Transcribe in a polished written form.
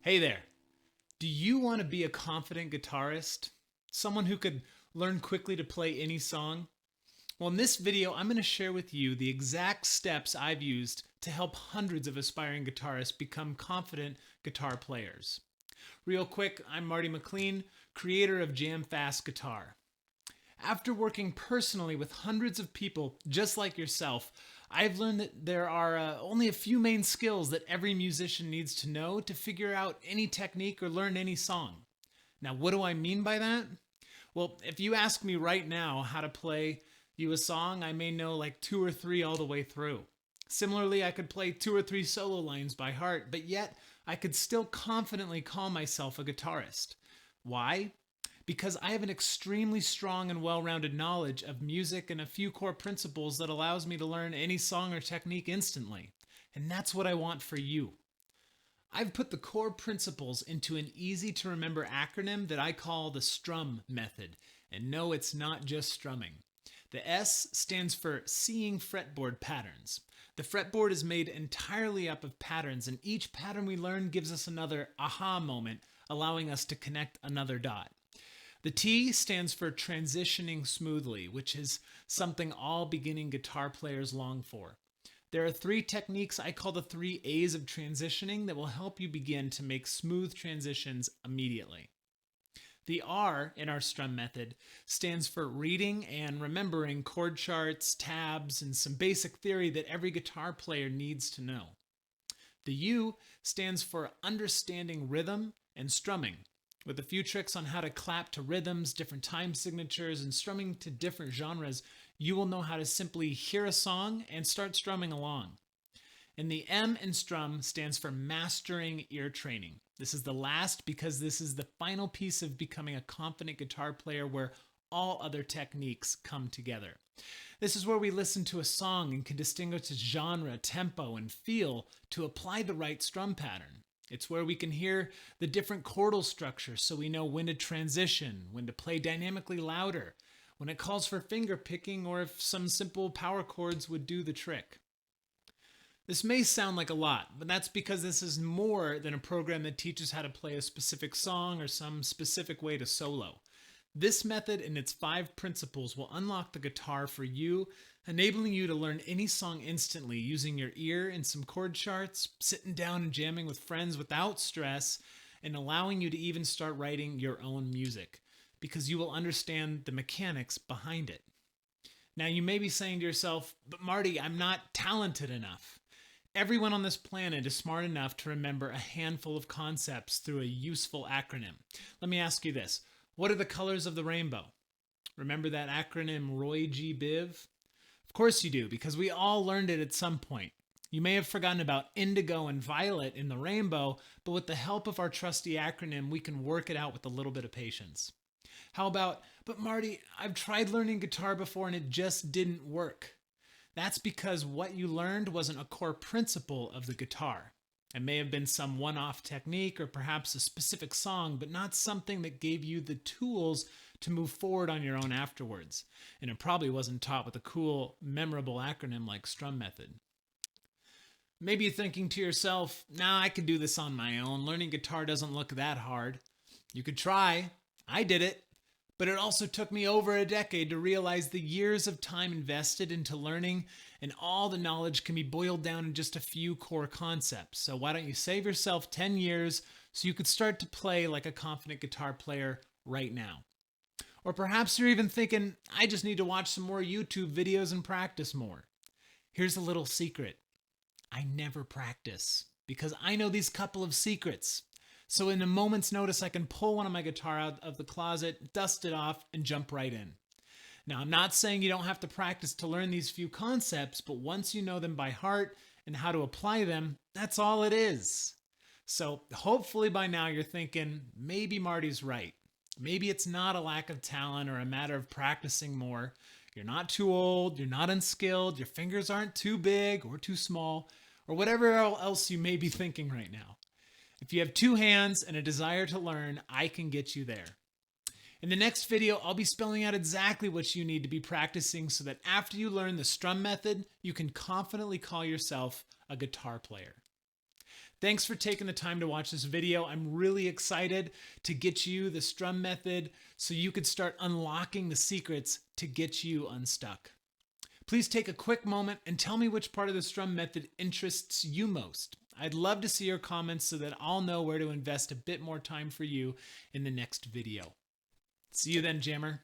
Hey there. Do you want to be a confident guitarist? Someone who could learn quickly to play any song? Well, in this video, I'm going to share with you the exact steps I've used to help hundreds of aspiring guitarists become confident guitar players. Real quick, I'm Marty McLean, creator of Jam Fast Guitar. After working personally with hundreds of people just like yourself, I've learned that there are only a few main skills that every musician needs to know to figure out any technique or learn any song. Now, what do I mean by that? Well, if you ask me right now how to play you a song, I may know like 2 or 3 all the way through. Similarly, I could play 2 or 3 solo lines by heart, but yet I could still confidently call myself a guitarist. Why? Because I have an extremely strong and well-rounded knowledge of music and a few core principles that allows me to learn any song or technique instantly. And that's what I want for you. I've put the core principles into an easy-to-remember acronym that I call the STRUM Method. And no, it's not just strumming. The S stands for seeing fretboard patterns. The fretboard is made entirely up of patterns, and each pattern we learn gives us another aha moment, allowing us to connect another dot. The T stands for transitioning smoothly, which is something all beginning guitar players long for. There are 3 techniques I call the 3 A's of transitioning that will help you begin to make smooth transitions immediately. The R in our strum method stands for reading and remembering chord charts, tabs, and some basic theory that every guitar player needs to know. The U stands for understanding rhythm and strumming, with a few tricks on how to clap to rhythms, different time signatures, and strumming to different genres. You will know how to simply hear a song and start strumming along. And the M in strum stands for mastering ear training. This is the last because this is the final piece of becoming a confident guitar player where all other techniques come together. This is where we listen to a song and can distinguish its genre, tempo, and feel to apply the right strum pattern. It's where we can hear the different chordal structures so we know when to transition, when to play dynamically louder, when it calls for finger picking, or if some simple power chords would do the trick. This may sound like a lot, but that's because this is more than a program that teaches how to play a specific song or some specific way to solo. This method and its 5 principles will unlock the guitar for you, enabling you to learn any song instantly using your ear and some chord charts, sitting down and jamming with friends without stress, and allowing you to even start writing your own music, because you will understand the mechanics behind it. Now, you may be saying to yourself, but Marty, I'm not talented enough. Everyone on this planet is smart enough to remember a handful of concepts through a useful acronym. Let me ask you this. What are the colors of the rainbow? Remember that acronym Roy G. Biv? Of course you do, because we all learned it at some point. You may have forgotten about indigo and violet in the rainbow, but with the help of our trusty acronym, we can work it out with a little bit of patience. How about, but Marty, I've tried learning guitar before and it just didn't work. That's because what you learned wasn't a core principle of the guitar. It may have been some one-off technique or perhaps a specific song, but not something that gave you the tools to move forward on your own afterwards. And it probably wasn't taught with a cool, memorable acronym like STRUM Method. Maybe you're thinking to yourself, nah, I can do this on my own. Learning guitar doesn't look that hard. You could try. I did it. But it also took me over a decade to realize the years of time invested into learning, and all the knowledge can be boiled down in just a few core concepts. So why don't you save yourself 10 years so you could start to play like a confident guitar player right now? Or perhaps you're even thinking, I just need to watch some more YouTube videos and practice more. Here's a little secret. I never practice because I know these couple of secrets. So in a moment's notice, I can pull one of my guitar out of the closet, dust it off, and jump right in. Now, I'm not saying you don't have to practice to learn these few concepts, but once you know them by heart and how to apply them, that's all it is. So hopefully by now you're thinking, maybe Marty's right. Maybe it's not a lack of talent or a matter of practicing more. You're not too old, you're not unskilled, your fingers aren't too big or too small, or whatever else you may be thinking right now. If you have 2 hands and a desire to learn, I can get you there. In the next video, I'll be spelling out exactly what you need to be practicing so that after you learn the strum method, you can confidently call yourself a guitar player. Thanks for taking the time to watch this video. I'm really excited to get you the strum method so you could start unlocking the secrets to get you unstuck. Please take a quick moment and tell me which part of the strum method interests you most. I'd love to see your comments so that I'll know where to invest a bit more time for you in the next video. See you then, Jammer.